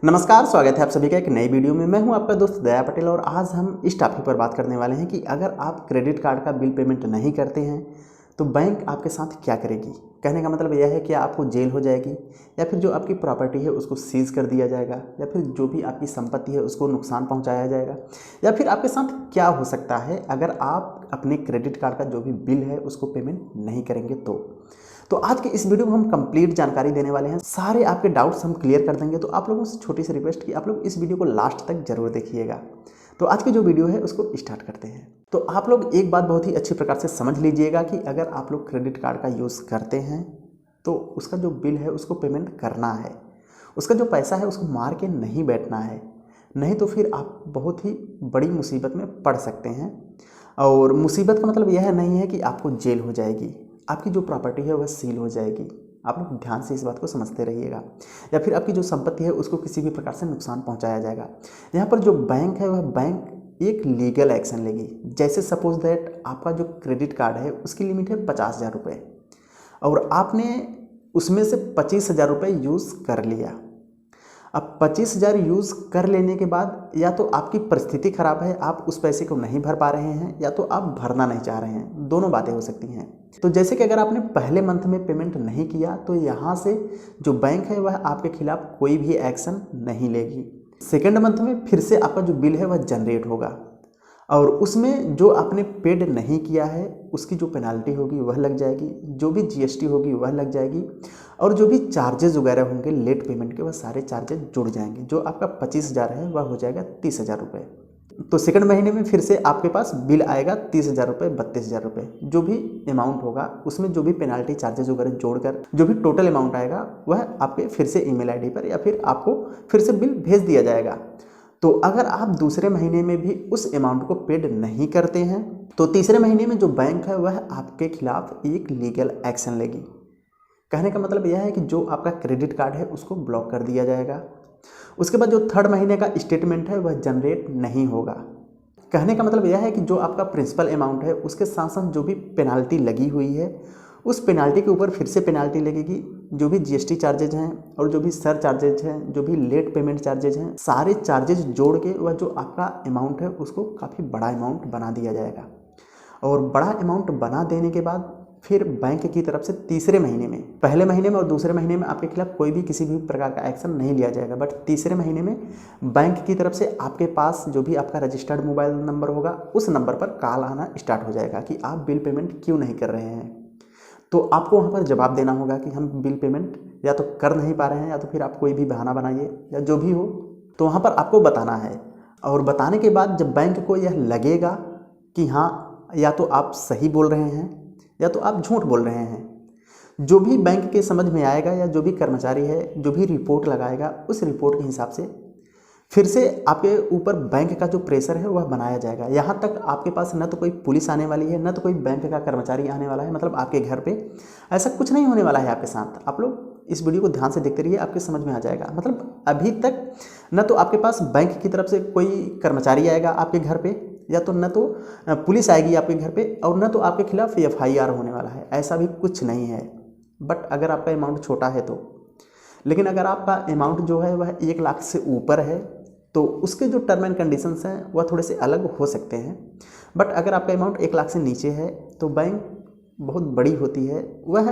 नमस्कार, स्वागत है आप सभी का एक नई वीडियो में। मैं हूं आपका दोस्त दया पटेल और आज हम इस टॉपिक पर बात करने वाले हैं कि अगर आप क्रेडिट कार्ड का बिल पेमेंट नहीं करते हैं तो बैंक आपके साथ क्या करेगी। कहने का मतलब यह है कि आपको जेल हो जाएगी या फिर जो आपकी प्रॉपर्टी है उसको सीज कर दिया जाएगा या फिर जो भी आपकी संपत्ति है उसको नुकसान पहुंचाया जाएगा या फिर आपके साथ क्या हो सकता है अगर आप अपने क्रेडिट कार्ड का जो भी बिल है उसको पेमेंट नहीं करेंगे। तो आज के इस वीडियो में हम कंप्लीट जानकारी देने वाले हैं, सारे आपके डाउट्स हम क्लियर कर देंगे। तो आप लोगों से छोटी सी रिक्वेस्ट कि आप लोग इस वीडियो को लास्ट तक जरूर देखिएगा। तो आज की जो वीडियो है उसको स्टार्ट करते हैं। तो आप लोग एक बात बहुत ही अच्छी प्रकार से समझ लीजिएगा कि अगर आप लोग क्रेडिट कार्ड का यूज़ करते हैं तो उसका जो बिल है उसको पेमेंट करना है, उसका जो पैसा है उसको मार के नहीं बैठना है, नहीं तो फिर आप बहुत ही बड़ी मुसीबत में पड़ सकते हैं। और मुसीबत का मतलब यह नहीं है कि आपको जेल हो जाएगी, आपकी जो प्रॉपर्टी है वह सील हो जाएगी। आप लोग ध्यान से इस बात को समझते रहिएगा। या फिर आपकी जो संपत्ति है उसको किसी भी प्रकार से नुकसान पहुंचाया जाएगा। यहाँ पर जो बैंक है वह बैंक एक लीगल एक्शन लेगी। जैसे सपोज दैट आपका जो क्रेडिट कार्ड है उसकी लिमिट है 50,000 रुपये और आपने उसमें से 25,000 रुपये यूज़ कर लिया। अब 25,000 यूज़ कर लेने के बाद या तो आपकी परिस्थिति ख़राब है, आप उस पैसे को नहीं भर पा रहे हैं, या तो आप भरना नहीं चाह रहे हैं। दोनों बातें हो सकती हैं। तो जैसे कि अगर आपने पहले मंथ में पेमेंट नहीं किया तो यहाँ से जो बैंक है वह आपके खिलाफ कोई भी एक्शन नहीं लेगी। सेकेंड मंथ में फिर से आपका जो बिल है वह जनरेट होगा और उसमें जो आपने पेड नहीं किया है उसकी जो पेनाल्टी होगी वह लग जाएगी, जो भी जीएसटी होगी वह लग जाएगी और जो भी चार्जेस वगैरह होंगे लेट पेमेंट के वह सारे चार्जेस जुड़ जाएंगे। जो आपका 25,000 है वह हो जाएगा 30,000 रुपये। तो सेकंड महीने में फिर से आपके पास बिल आएगा 30,000 रुपये, 32,000 रुपये। जो भी अमाउंट होगा उसमें जो भी पेनाल्टी चार्जेस वगैरह जोड़कर जो भी टोटल अमाउंट आएगा वह आपके फिर से ईमेल आईडी पर या फिर आपको फिर से बिल भेज दिया जाएगा। तो अगर आप दूसरे महीने में भी उस अमाउंट को पेड नहीं करते हैं तो तीसरे महीने में जो बैंक है वह आपके खिलाफ एक लीगल एक्शन लेगी। कहने का मतलब यह है कि जो आपका क्रेडिट कार्ड है उसको ब्लॉक कर दिया जाएगा। उसके बाद जो थर्ड महीने का स्टेटमेंट है वह जनरेट नहीं होगा। कहने का मतलब यह है कि जो आपका प्रिंसिपल अमाउंट है उसके साथ साथ जो भी पेनाल्टी लगी हुई है उस पेनाल्टी के ऊपर फिर से पेनाल्टी लगेगी। जो भी जीएसटी चार्जेज हैं और जो भी सर चार्जेज हैं, जो भी लेट पेमेंट चार्जेज हैं, सारे चार्जेज जोड़ के वह जो आपका अमाउंट है उसको काफ़ी बड़ा अमाउंट बना दिया जाएगा। और बड़ा अमाउंट बना देने के बाद फिर बैंक की तरफ से तीसरे महीने में, पहले महीने में और दूसरे महीने में आपके खिलाफ कोई भी किसी भी प्रकार का एक्शन नहीं लिया जाएगा, बट तीसरे महीने में बैंक की तरफ से आपके पास जो भी आपका रजिस्टर्ड मोबाइल नंबर होगा उस नंबर पर कॉल आना स्टार्ट हो जाएगा कि आप बिल पेमेंट क्यों नहीं कर रहे हैं। तो आपको वहाँ पर जवाब देना होगा कि हम बिल पेमेंट या तो कर नहीं पा रहे हैं या तो फिर आप कोई भी बहाना बनाइए या जो भी हो, तो वहाँ पर आपको बताना है। और बताने के बाद जब बैंक को यह लगेगा कि हाँ या तो आप सही बोल रहे हैं या तो आप झूठ बोल रहे हैं, जो भी बैंक के समझ में आएगा या जो भी कर्मचारी है जो भी रिपोर्ट लगाएगा उस रिपोर्ट के हिसाब से फिर से आपके ऊपर बैंक का जो प्रेशर है वह बनाया जाएगा। यहाँ तक आपके पास न तो कोई पुलिस आने वाली है न तो कोई बैंक का कर्मचारी आने वाला है, मतलब आपके घर पे ऐसा कुछ नहीं होने वाला है आपके साथ। आप लोग इस वीडियो को ध्यान से देखते रहिए, आपके समझ में आ जाएगा। मतलब अभी तक न तो आपके पास बैंक की तरफ से कोई कर्मचारी आएगा आपके घर पे, या तो न तो पुलिस आएगी आपके घर पे, और न तो आपके खिलाफ FIR होने वाला है। ऐसा भी कुछ नहीं है। बट अगर आपका अमाउंट छोटा है तो, लेकिन अगर आपका अमाउंट जो है वह 1 लाख से ऊपर है तो उसके जो टर्म एंड कंडीशंस हैं वह थोड़े से अलग हो सकते हैं। बट अगर आपका अमाउंट 1 लाख से नीचे है तो बैंक बहुत बड़ी होती है, वह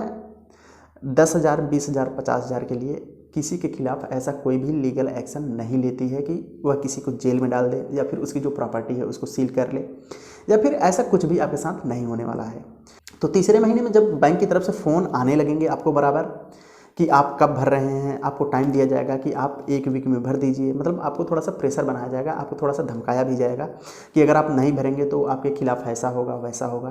10,000, 20,000, 50,000 के लिए किसी के खिलाफ ऐसा कोई भी लीगल एक्शन नहीं लेती है कि वह किसी को जेल में डाल दे या फिर उसकी जो प्रॉपर्टी है उसको सील कर ले, या फिर ऐसा कुछ भी आपके साथ नहीं होने वाला है। तो तीसरे महीने में जब बैंक की तरफ से फ़ोन आने लगेंगे आपको बराबर कि आप कब भर रहे हैं, आपको टाइम दिया जाएगा कि आप 1 वीक में भर दीजिए, मतलब आपको थोड़ा सा प्रेशर बनाया जाएगा, आपको थोड़ा सा धमकाया भी जाएगा कि अगर आप नहीं भरेंगे तो आपके खिलाफ ऐसा होगा वैसा होगा।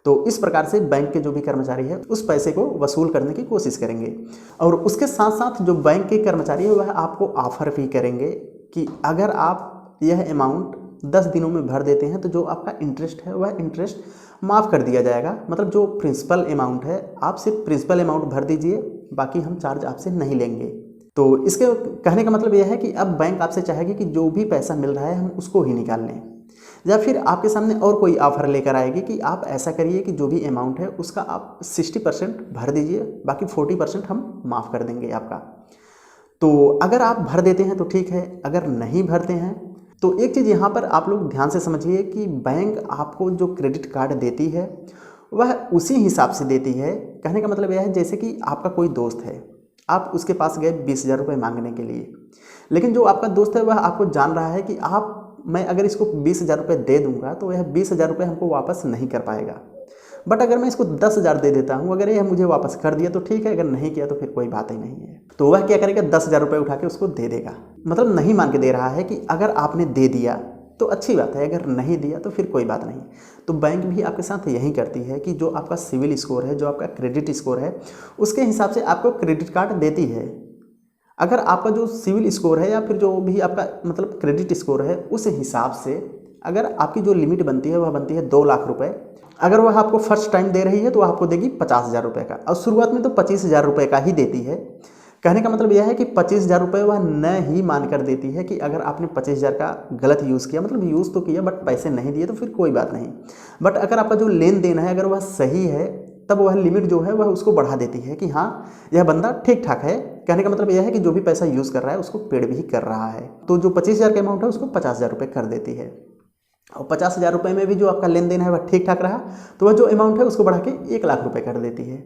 तो इस प्रकार से बैंक के जो भी कर्मचारी है उस पैसे को वसूल करने की कोशिश करेंगे। और उसके साथ साथ जो बैंक के कर्मचारी है वह आपको ऑफर भी करेंगे कि अगर आप यह अमाउंट 10 दिनों में भर देते हैं तो जो आपका इंटरेस्ट है वह इंटरेस्ट माफ़ कर दिया जाएगा। मतलब जो प्रिंसिपल अमाउंट है आप सिर्फ प्रिंसिपल अमाउंट भर दीजिए, बाकी हम चार्ज आपसे नहीं लेंगे। तो इसके कहने का मतलब यह है कि अब बैंक आपसे चाहेगी कि जो भी पैसा मिल रहा है हम उसको ही निकाल लें, या फिर आपके सामने और कोई ऑफर लेकर आएगी कि आप ऐसा करिए कि जो भी अमाउंट है उसका आप 60% भर दीजिए, बाकी 40% हम माफ़ कर देंगे आपका। तो अगर आप भर देते हैं तो ठीक है, अगर नहीं भरते हैं तो एक चीज़ यहाँ पर आप लोग ध्यान से समझिए कि बैंक आपको जो क्रेडिट कार्ड देती है वह उसी हिसाब से देती है। कहने का मतलब यह है जैसे कि आपका कोई दोस्त है, आप उसके पास गए 20,000 रुपये मांगने के लिए, लेकिन जो आपका दोस्त है वह आपको जान रहा है कि मैं अगर इसको 20,000 रुपये दे दूंगा तो यह 20,000 रुपये हमको वापस नहीं कर पाएगा। बट अगर मैं इसको 10,000 दे देता हूँ, अगर यह मुझे वापस कर दिया तो ठीक है, अगर नहीं किया तो फिर कोई बात ही नहीं है। तो वह क्या करेगा, 10,000 रुपये उठा के उसको दे देगा। मतलब नहीं मान के दे रहा है कि अगर आपने दे दिया तो अच्छी बात है, अगर नहीं दिया तो फिर कोई बात नहीं। तो बैंक भी आपके साथ यही करती है कि जो आपका सिविल स्कोर है, जो आपका क्रेडिट स्कोर है, उसके हिसाब से आपको क्रेडिट कार्ड देती है। अगर आपका जो सिविल स्कोर है या फिर जो भी आपका मतलब क्रेडिट स्कोर है, उस हिसाब से अगर आपकी जो लिमिट बनती है वह बनती है 2 लाख रुपए, अगर वह आपको फर्स्ट टाइम दे रही है तो वह आपको देगी 50,000 रुपये का, और शुरुआत में तो 25,000 रुपये का ही देती है। कहने का मतलब यह है कि 25,000 रुपये वह न ही मान कर देती है कि अगर आपने 25,000 का गलत यूज़ किया, मतलब यूज़ तो किया बट पैसे नहीं दिए तो फिर कोई बात नहीं। बट अगर आपका जो लेन देन है अगर वह सही है, तब वह लिमिट जो है वह उसको बढ़ा देती है कि हाँ यह बंदा ठीक ठाक है। कहने का मतलब यह है कि जो भी पैसा यूज़ कर रहा है उसको पेड भी कर रहा है। तो जो 25,000 का अमाउंट है उसको 50,000 रुपये कर देती है, और 50,000 रुपये में भी जो आपका लेन देन है वह ठीक ठाक रहा तो वह जो अमाउंट है उसको बढ़ा के 1 लाख रुपए कर देती है।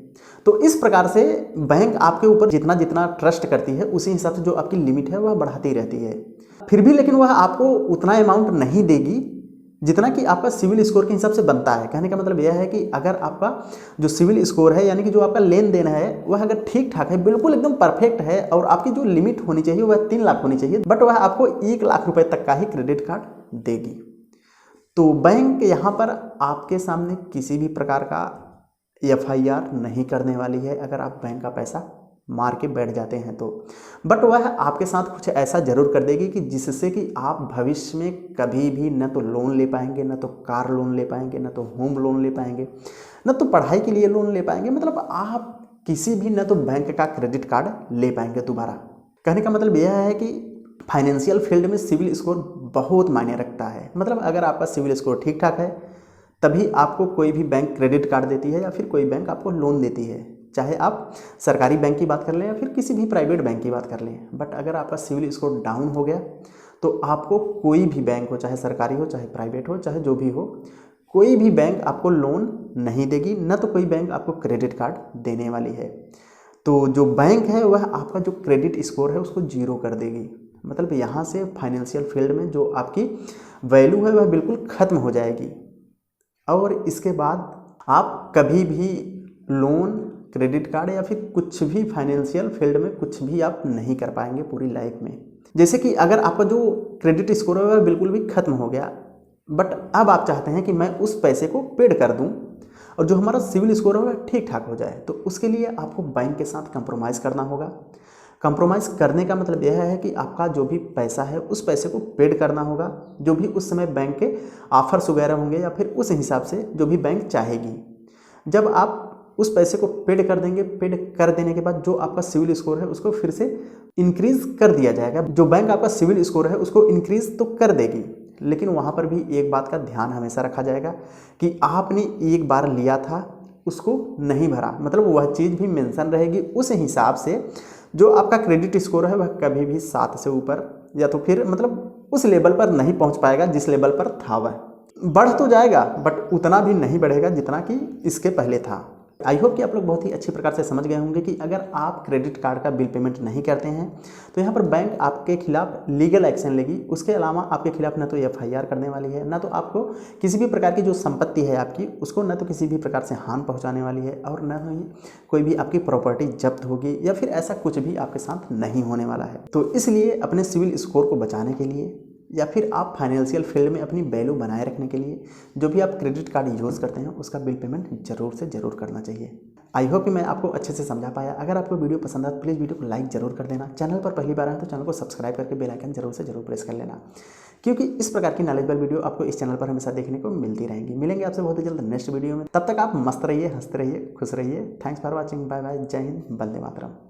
तो इस प्रकार से बैंक आपके ऊपर जितना जितना ट्रस्ट करती है उसी हिसाब से जो आपकी लिमिट है वह बढ़ाती रहती है। फिर भी लेकिन वह आपको उतना अमाउंट नहीं देगी जितना कि आपका सिविल स्कोर के हिसाब से बनता है। कहने का मतलब यह है कि अगर आपका जो सिविल स्कोर है यानी कि जो आपका लेन देन है वह अगर ठीक ठाक है, बिल्कुल एकदम परफेक्ट है, और आपकी जो लिमिट होनी चाहिए वह 3 लाख होनी चाहिए, बट वह आपको 1 लाख रुपए तक का ही क्रेडिट कार्ड देगी। तो बैंक यहाँ पर आपके सामने किसी भी प्रकार का FIR नहीं करने वाली है अगर आप बैंक का पैसा मार के बैठ जाते हैं तो। बट वह आपके साथ कुछ ऐसा जरूर कर देगी कि जिससे कि आप भविष्य में कभी भी न तो लोन ले पाएंगे, न तो कार लोन ले पाएंगे, न तो होम लोन ले पाएंगे, न तो पढ़ाई के लिए लोन ले पाएंगे। मतलब आप किसी भी न तो बैंक का क्रेडिट कार्ड ले पाएंगे दोबारा। कहने का मतलब यह है कि फाइनेंशियल फील्ड में सिविल स्कोर बहुत मायने रखता है। मतलब अगर आपका सिविल स्कोर ठीक ठाक है तभी आपको कोई भी बैंक क्रेडिट कार्ड देती है या फिर कोई बैंक आपको लोन देती है, चाहे आप सरकारी बैंक की बात कर लें या फिर किसी भी प्राइवेट बैंक की बात कर लें। बट अगर आपका सिविल स्कोर डाउन हो गया तो आपको कोई भी बैंक हो, चाहे सरकारी हो चाहे प्राइवेट हो चाहे जो भी हो, कोई भी बैंक आपको लोन नहीं देगी, न तो कोई बैंक आपको क्रेडिट कार्ड देने वाली है। तो जो बैंक है वह आपका जो क्रेडिट स्कोर है उसको 0 कर देगी। मतलब यहाँ से फाइनेंशियल फील्ड में जो आपकी वैल्यू है वह बिल्कुल ख़त्म हो जाएगी, और इसके बाद आप कभी भी लोन, क्रेडिट कार्ड या फिर कुछ भी फाइनेंशियल फील्ड में कुछ भी आप नहीं कर पाएंगे पूरी लाइफ में। जैसे कि अगर आपका जो क्रेडिट स्कोर है वह बिल्कुल भी ख़त्म हो गया, बट अब आप चाहते हैं कि मैं उस पैसे को पेड कर दूं और जो हमारा सिविल स्कोर है वह ठीक ठाक हो जाए, तो उसके लिए आपको बैंक के साथ कंप्रोमाइज़ करना होगा। कंप्रोमाइज़ करने का मतलब यह है कि आपका जो भी पैसा है उस पैसे को पेड करना होगा, जो भी उस समय बैंक के ऑफर्स वगैरह होंगे या फिर उस हिसाब से जो भी बैंक चाहेगी। जब आप उस पैसे को पेड कर देंगे, पेड कर देने के बाद जो आपका सिविल स्कोर है उसको फिर से इंक्रीज़ कर दिया जाएगा। जो बैंक आपका सिविल स्कोर है उसको इंक्रीज़ तो कर देगी, लेकिन वहाँ पर भी एक बात का ध्यान हमेशा रखा जाएगा कि आपने एक बार लिया था उसको नहीं भरा, मतलब वह चीज़ भी मेंशन रहेगी। उस हिसाब से जो आपका क्रेडिट स्कोर है वह कभी भी 7 से ऊपर या तो फिर मतलब उस लेवल पर नहीं पहुंच पाएगा जिस लेवल पर था। वह बढ़ तो जाएगा बट उतना भी नहीं बढ़ेगा जितना कि इसके पहले था। आई होप कि आप लोग बहुत ही अच्छी प्रकार से समझ गए होंगे कि अगर आप क्रेडिट कार्ड का बिल पेमेंट नहीं करते हैं तो यहाँ पर बैंक आपके खिलाफ लीगल एक्शन लेगी। उसके अलावा आपके खिलाफ न तो FIR करने वाली है, न तो आपको किसी भी प्रकार की जो संपत्ति है आपकी उसको न तो किसी भी प्रकार से हानि पहुँचाने वाली है, और न ही कोई भी आपकी प्रॉपर्टी जब्त होगी या फिर ऐसा कुछ भी आपके साथ नहीं होने वाला है। तो इसलिए अपने सिविल स्कोर को बचाने के लिए या फिर आप फाइनेंशियल फील्ड में अपनी वैल्यू बनाए रखने के लिए जो भी आप क्रेडिट कार्ड यूज़ करते हैं उसका बिल पेमेंट जरूर से ज़रूर करना चाहिए। आई होप कि मैं आपको अच्छे से समझा पाया। अगर आपको वीडियो पसंद आए तो प्लीज़ वीडियो को लाइक जरूर कर देना। चैनल पर पहली बार आए तो चैनल को सब्सक्राइब करके बेल आइकन जरूर से जरूर प्रेस कर लेना, क्योंकि इस प्रकार की नॉलेजेबल वीडियो आपको इस चैनल पर हमेशा देखने को मिलती रहेंगी। मिलेंगे आपसे बहुत ही जल्द नेक्स्ट वीडियो में। तब तक आप मस्त रहिए, हंसते रहिए, खुश रहिए। Thanks for watching. Bye bye. जय हिंद, वंदे मातरम।